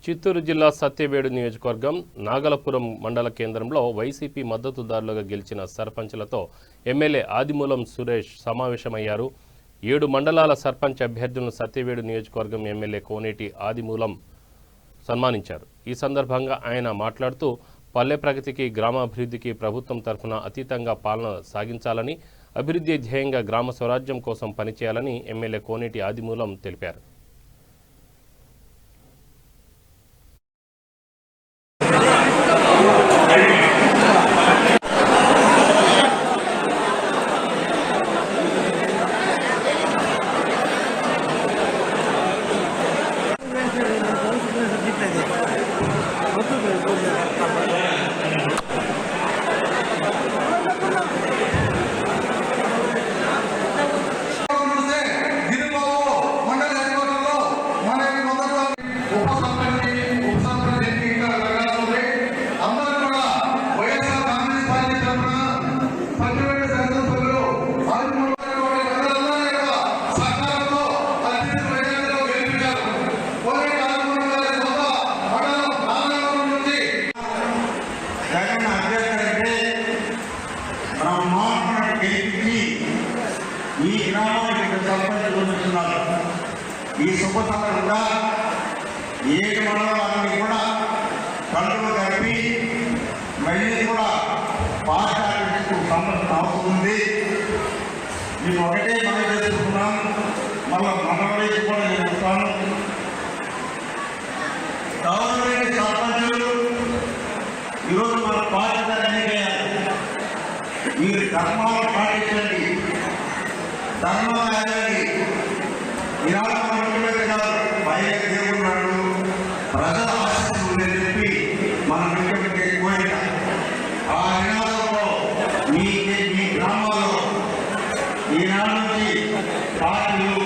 చిత్తూరు జిల్లా సత్యవేడు నియోజకవర్గం నాగలపురం మండల కేంద్రంలో వైసీపీ మద్దతుదారులుగా గెలిచిన సర్పంచ్లతో ఎమ్మెల్యే ఆదిమూలం సురేష్ సమావేశమయ్యారు. 7 మండలాల సర్పంచ్ అభ్యర్థులను సత్యవేడు నియోజకవర్గం ఎమ్మెల్యే కోనేటి ఆదిమూలం సన్మానించారు. ఈ సందర్భంగా ఆయన మాట్లాడుతూ పల్లె ప్రగతికి, గ్రామాభివృద్ధికి ప్రభుత్వం తరఫున అతీతంగా పాలన సాగించాలని, అభివృద్ధి ధ్యేయంగా గ్రామ స్వరాజ్యం కోసం పనిచేయాలని ఎమ్మెల్యే కోనేటి ఆదిమూలం తెలిపారు. ఈ గ్రామానికి సర్పంచున్నారు. ఈ శుభ సందర్భంగా 7 మండలాలన్నీ కూడా పండుగ కలిపి మళ్ళీ కూడా పార్టీ సంబంధం అవుతుంది. మేము ఒకటే మనం చేసుకుంటున్నాం. మళ్ళీ మండలికి కూడా నేను వస్తాను. గవర్నమెంట్ సర్పంచులు ఈరోజు మన బాధ్యత ఎన్నికయ్యారు. మీరు ధర్మాలు పాటించండి, ధర్మాన్ని ఈనాడు మనమే కాదు, పైన దేవుడున్నాడు, ప్రజల ఆశిస్తుందని చెప్పి మన ముఖ్యమంత్రి కోరిక. ఆ నినాదంలో మీ గ్రామాల్లో ఈనాడు నుంచి పార్టీలు